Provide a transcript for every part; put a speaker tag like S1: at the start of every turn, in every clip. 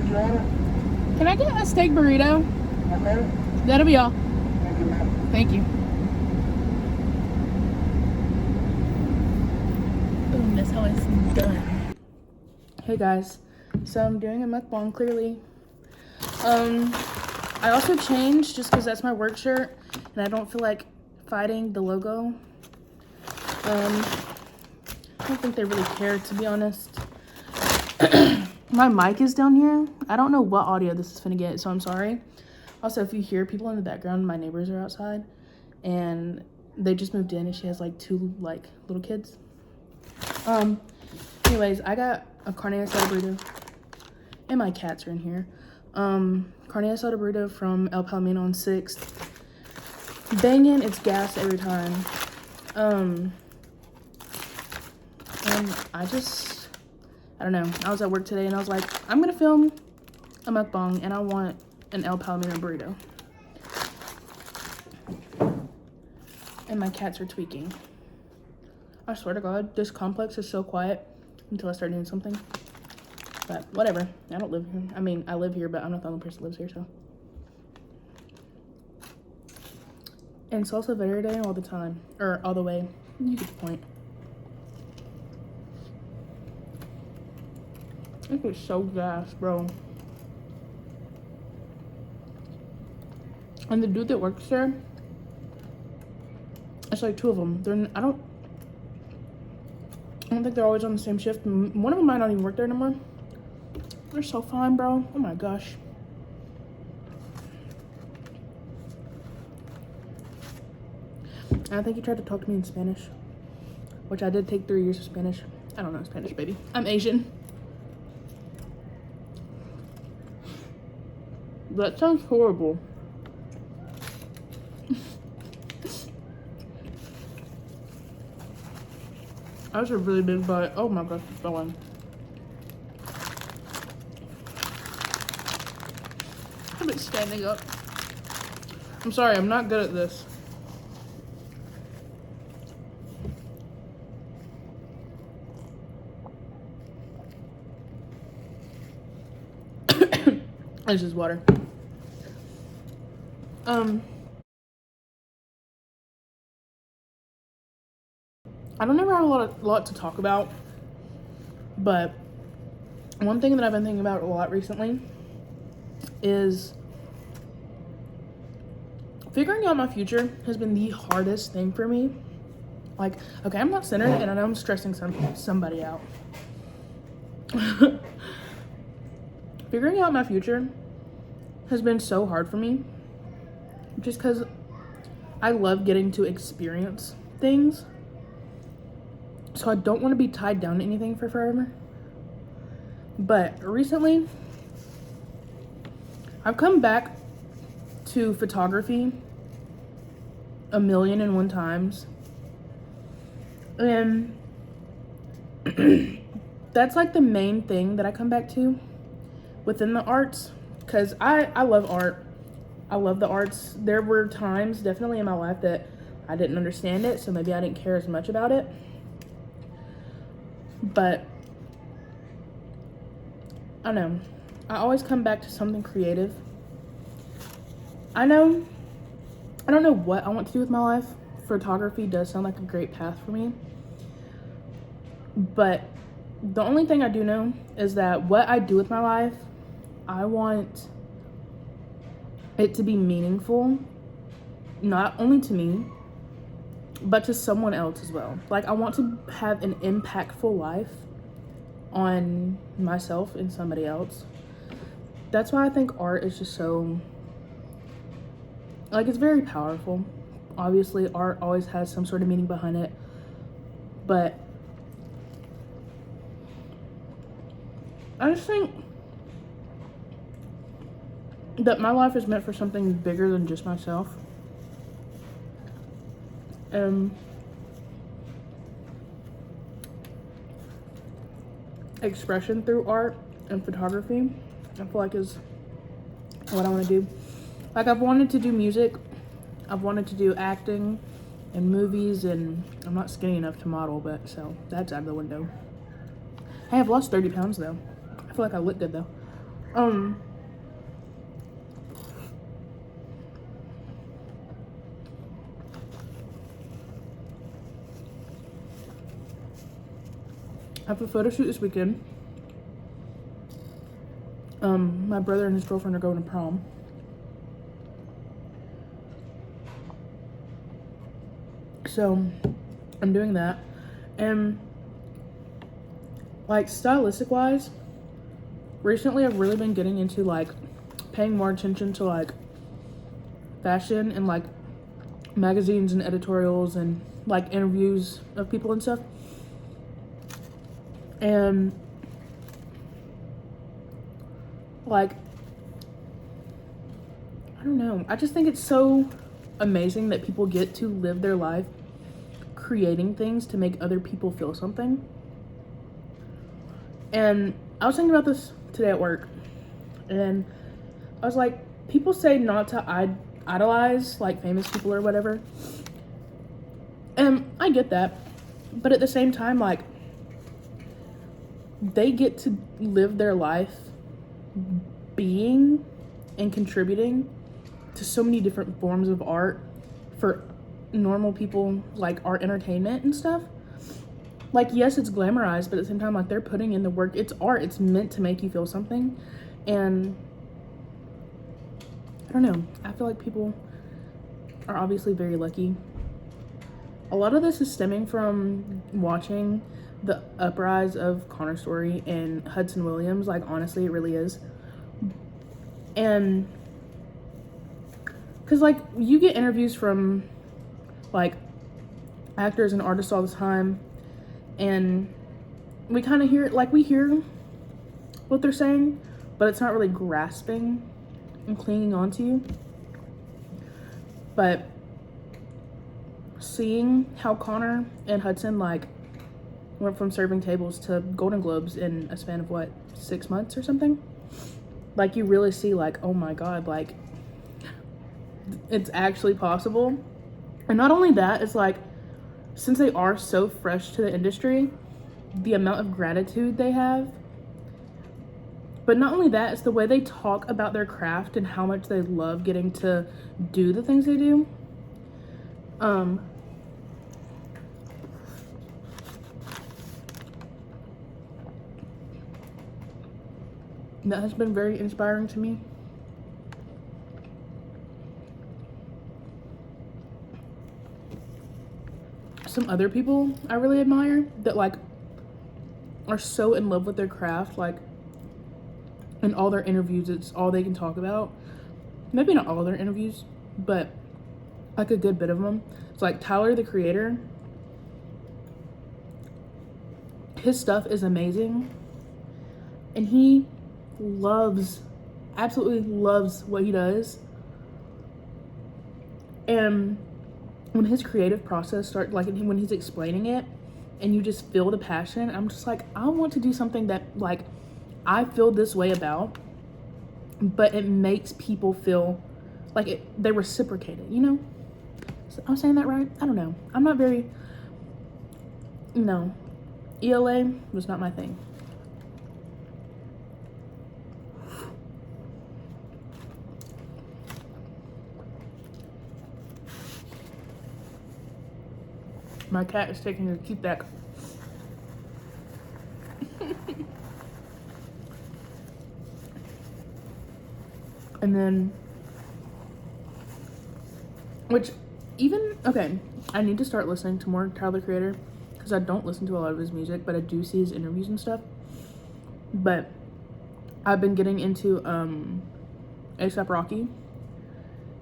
S1: Can I get a steak burrito? That'll be all. Thank you. Boom, that's how it's done. Hey guys, so I'm doing a mukbang clearly. I also changed just because that's my work shirt and I don't feel like fighting the logo. I don't think they really care, to be honest. My mic is down here. I don't know what audio this is gonna get, so I'm sorry. Also, if you hear people in the background, my neighbors are outside and they just moved in and she has like 2 like little kids. Anyways, I got a carne asada burrito and my cats are in here. Carne asada burrito from El Palomino on 6th. Banging, it's gas every time. And I don't know. I was at work today and I was like, I'm gonna film a mukbang and I want an El Palomino burrito. And my cats are tweaking. I swear to God, this complex is so quiet until I start doing something. But whatever, I don't live here. I mean, I live here, but I'm not the only person that lives here, so. And salsa verde all the time, or all the way. You get the point. This is so gas, bro. And the dude that works there, it's like 2 of them. I don't think they're always on the same shift. One of them might not even work there anymore. They're so fine, bro. Oh my gosh. And I think he tried to talk to me in Spanish, which I did take 3 years of Spanish. I don't know Spanish, baby. I'm Asian. That sounds horrible. That was a really big bite. Oh my gosh, it's going. I've been standing up. I'm sorry, I'm not good at this. It's just water. I don't ever have a lot to talk about, but one thing that I've been thinking about a lot recently is figuring out my future has been the hardest thing for me. Like, okay, I'm not centered and I know I'm stressing somebody out. Figuring out my future has been so hard for me just because I love getting to experience things. So I don't want to be tied down to anything for forever. But recently, I've come back to photography 1,000,001 times. And that's like the main thing that I come back to within the arts. Because I love art. I love the arts. There were times definitely in my life that I didn't understand it. So maybe I didn't care as much about it. But I don't know. I always come back to something creative. I don't know what I want to do with my life. Photography does sound like a great path for me. But the only thing I do know is that what I do with my life, I want it to be meaningful, not only to me, but to someone else as well. Like, I want to have an impactful life on myself and somebody else. That's why I think art is just so, like, it's very powerful. Obviously, art always has some sort of meaning behind it, but I just think that my life is meant for something bigger than just myself. Expression through art and photography, I feel like is what I want to do. Like, I've wanted to do music, I've wanted to do acting and movies, and I'm not skinny enough to model, but so that's out of the window. I have lost 30 pounds though. I feel like I look good though. Um, I have a photo shoot this weekend. My brother and his girlfriend are going to prom. So I'm doing that. And like stylistic wise, recently I've really been getting into like paying more attention to like fashion and like magazines and editorials and like interviews of people and stuff. And like, I don't know, I just think it's so amazing that people get to live their life creating things to make other people feel something. And I was thinking about this today at work, and I was like, people say not to idolize like famous people or whatever, and I get that, but at the same time, like, they get to live their life being and contributing to so many different forms of art for normal people, like art entertainment and stuff. Like, yes, it's glamorized, but at the same time, like, they're putting in the work. It's art. It's meant to make you feel something. And I don't know, I feel like people are obviously very lucky. A lot of this is stemming from watching the uprise of Connor Story and Hudson Williams. Like, honestly, it really is. And because like you get interviews from like actors and artists all the time, and we kind of hear, like, we hear what they're saying, but it's not really grasping and clinging on to you. But seeing how Connor and Hudson like went from serving tables to Golden Globes in a span of what, 6 months or something, like, you really see like, oh my god, like, it's actually possible. And not only that, it's like, since they are so fresh to the industry, the amount of gratitude they have. But not only that, it's the way they talk about their craft and how much they love getting to do the things they do. That has been very inspiring to me. Some other people I really admire that like are so in love with their craft, like in all their interviews it's all they can talk about. Maybe not all their interviews, but like a good bit of them. It's like Tyler, the Creator. His stuff is amazing, and he absolutely loves what he does. And when his creative process starts, like when he's explaining it and you just feel the passion, I'm just like, I want to do something that like I feel this way about, but it makes people feel like they reciprocate it, you know? I'm saying that right? I don't know. I'm not very, no, ELA was not my thing. My cat is taking a cute back. And then, okay, I need to start listening to more Tyler, the Creator, because I don't listen to a lot of his music, but I do see his interviews and stuff. But I've been getting into A$AP Rocky,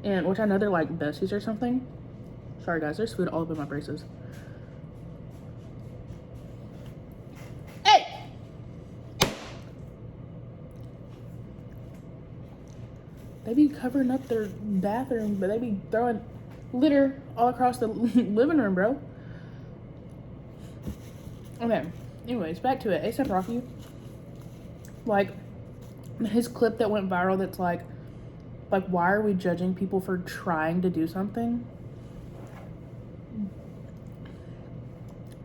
S1: and which I know they're like besties or something. Sorry guys, there's food all up in my braces. Hey! They be covering up their bathroom, but they be throwing litter all across the living room, bro. Okay, anyways, back to it. A$AP Rocky, like, his clip that went viral that's like, why are we judging people for trying to do something?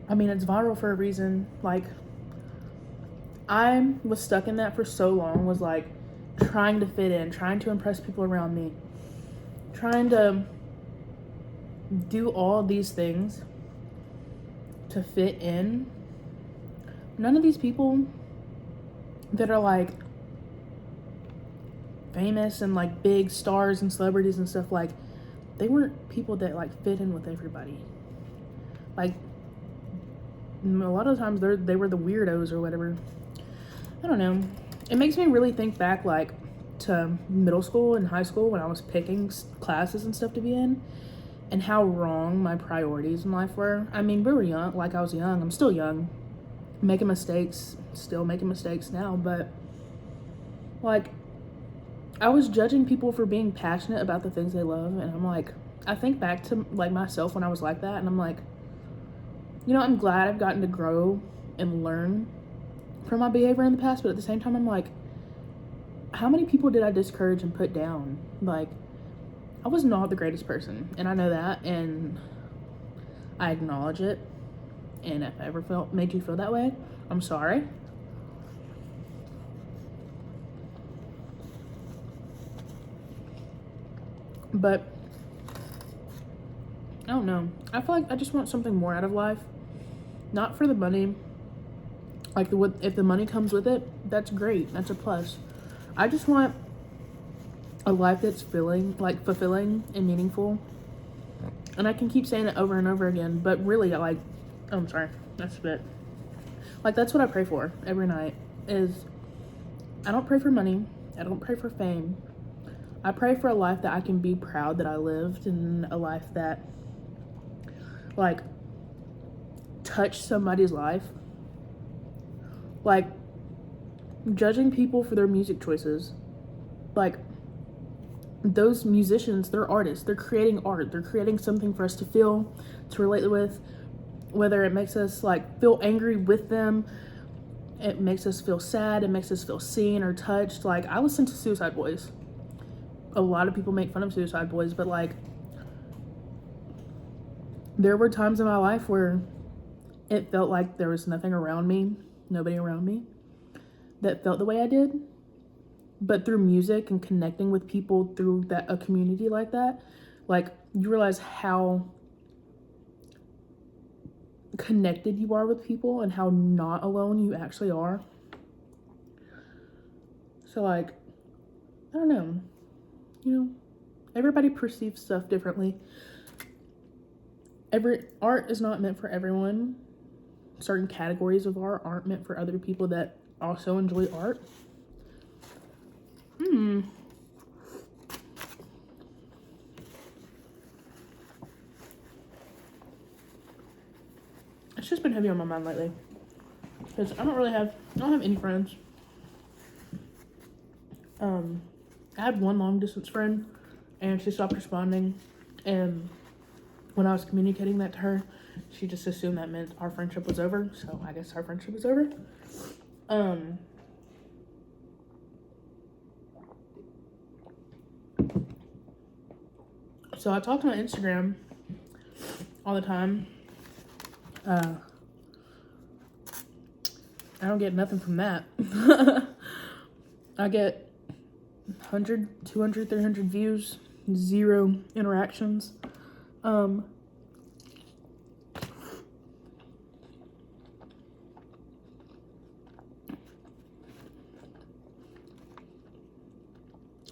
S1: I mean, it's viral for a reason. Like, I was stuck in that for so long, was like, trying to fit in, trying to impress people around me, trying to do all these things to fit in. None of these people that are like famous and like big stars and celebrities and stuff, like they weren't people that like fit in with everybody. Like a lot of times they were the weirdos or whatever. I don't know. It makes me really think back like to middle school and high school when I was picking classes and stuff to be in, and how wrong my priorities in life were. I mean, we were young, like I was young. I'm still young, making mistakes, still making mistakes now, but like I was judging people for being passionate about the things they love, and I'm like, I think back to like myself when I was like that, and I'm like, you know, I'm glad I've gotten to grow and learn from my behavior in the past, but at the same time, I'm like, how many people did I discourage and put down? Like, I was not the greatest person, and I know that, and I acknowledge it, and if I ever made you feel that way, I'm sorry. But I don't know. I feel like I just want something more out of life. Not for the money. Like, if the money comes with it, that's great. That's a plus. I just want a life that's fulfilling and meaningful. And I can keep saying it over and over again, but really, like, oh, I'm sorry, that's spit. Like, that's what I pray for every night. Is I don't pray for money. I don't pray for fame. I pray for a life that I can be proud that I lived, and a life that, like, touched somebody's life. Like, judging people for their music choices. Like, those musicians, they're artists. They're creating art. They're creating something for us to feel, to relate with. Whether it makes us, like, feel angry with them, it makes us feel sad, it makes us feel seen or touched. Like, I listen to Suicide Boys. A lot of people make fun of Suicide Boys, but, like, there were times in my life where it felt like there was nothing around me, nobody around me, that felt the way I did. But through music and connecting with people through a community like that, like, you realize how connected you are with people and how not alone you actually are. So, like, I don't know. You know, everybody perceives stuff differently. Art is not meant for everyone. Certain categories of art aren't meant for other people that also enjoy art. It's just been heavy on my mind lately, because I don't have any friends. I had one long distance friend, and she stopped responding, and when I was communicating that to her, she just assumed that meant our friendship was over. So I guess our friendship is over. So I talk to my Instagram all the time. I don't get nothing from that. I get 100, 200, 300 views, 0 interactions.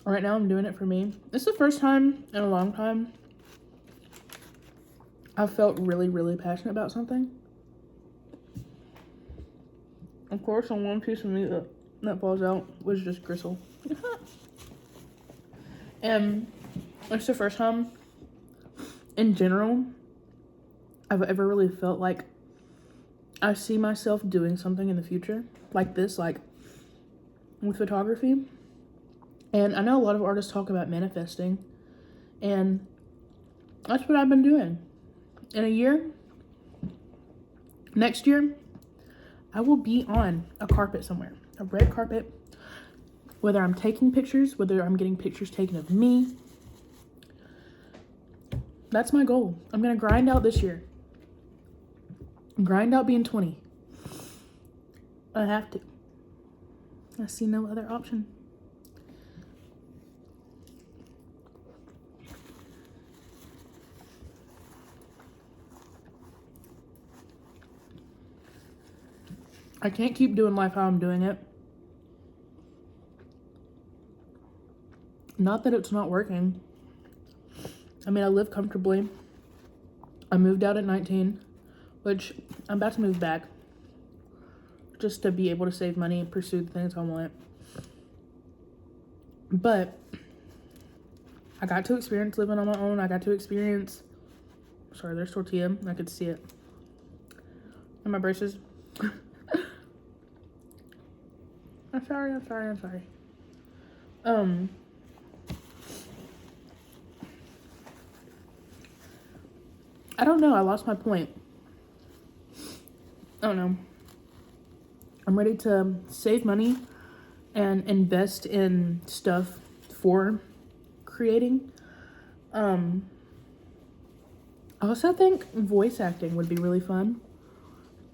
S1: Right now I'm doing it for me. It's the first time in a long time I've felt really, really passionate about something. Of course, the one piece of meat that falls out was just gristle. And it's the first time in general I've ever really felt like I see myself doing something in the future like this, like with photography. And I know a lot of artists talk about manifesting, and that's what I've been doing. In a year, next year, I will be on a carpet somewhere, a red carpet, whether I'm taking pictures, whether I'm getting pictures taken of me. That's my goal. I'm going to grind out this year. Grind out being 20. I have to. I see no other option. I can't keep doing life how I'm doing it. Not that it's not working. I mean, I live comfortably. I moved out at 19, which I'm about to move back just to be able to save money and pursue the things I want. But I got to experience living on my own. I got to experience, sorry, there's tortilla. I could see it. And my braces. I'm sorry. I don't know. I lost my point. I don't know. I'm ready to save money and invest in stuff for creating. I also think voice acting would be really fun.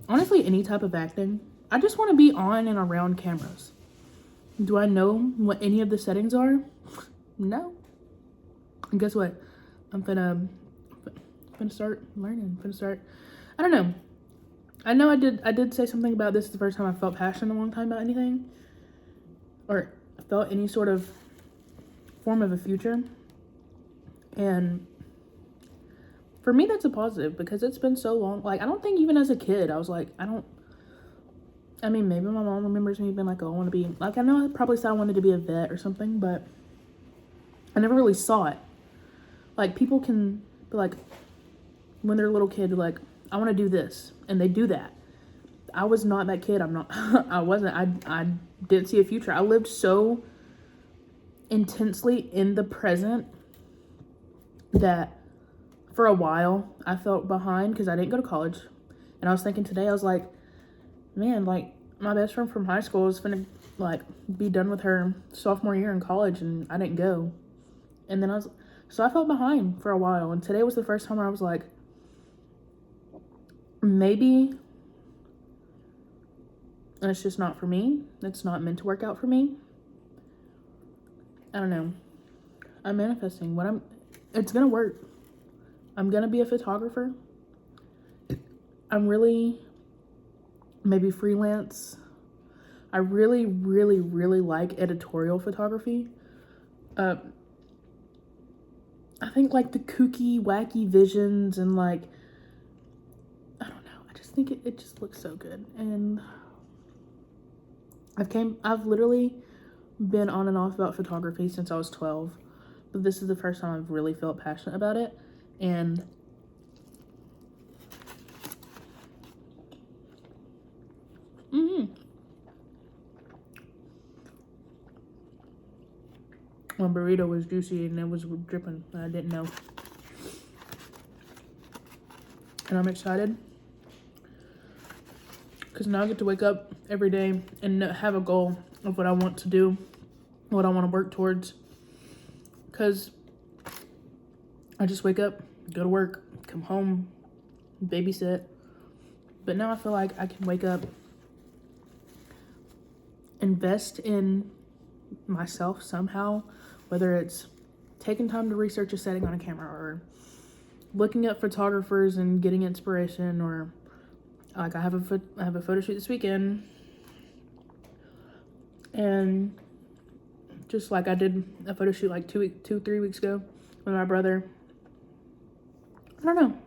S1: Honestly, any type of acting. I just want to be on and around cameras. Do I know what any of the settings are? No. And guess what? I'm finna start learning. I don't know. I know I did say something about this the first time I felt passionate in a long time about anything. Or felt any sort of form of a future. And for me, that's a positive because it's been so long. Like, I don't think even as a kid, I was like, I mean, maybe my mom remembers me being like, oh, I want to be, like, I know I probably said I wanted to be a vet or something, but I never really saw it. Like, people can be like, when they're a little kid, they're like, I want to do this, and they do that. I was not that kid. I wasn't. I didn't see a future. I lived so intensely in the present that for a while I felt behind because I didn't go to college. And I was thinking today, I was like, man, like, my best friend from high school is gonna, like, be done with her sophomore year in college, and I didn't go. And then so I felt behind for a while. And today was the first time where I was like, maybe it's just not for me. It's not meant to work out for me. I don't know. I'm manifesting. It's gonna work. I'm gonna be a photographer. I'm really, maybe freelance. I really, really, really like editorial photography. I think like the kooky, wacky visions and like, I don't know. I just think it just looks so good. And I've literally been on and off about photography since I was 12, but this is the first time I've really felt passionate about it. And my burrito was juicy and it was dripping. I didn't know. And I'm excited because now I get to wake up every day and have a goal of what I want to do, what I want to work towards. Because I just wake up, go to work, come home, babysit. But now I feel like I can wake up, invest in myself somehow, whether it's taking time to research a setting on a camera or looking up photographers and getting inspiration, or like I have a photo shoot this weekend, and just like I did a photo shoot like 3 weeks ago with my brother. I don't know.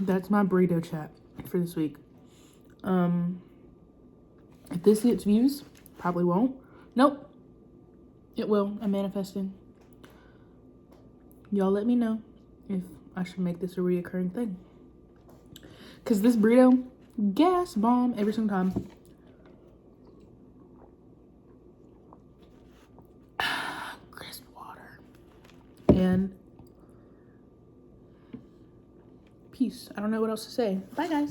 S1: That's my burrito chat for this week. If this gets views, probably won't. Nope. It will. I'm manifesting. Y'all let me know if I should make this a reoccurring thing. Because this burrito, gas bomb every single time. Crisp water. And peace. I don't know what else to say. Bye, guys.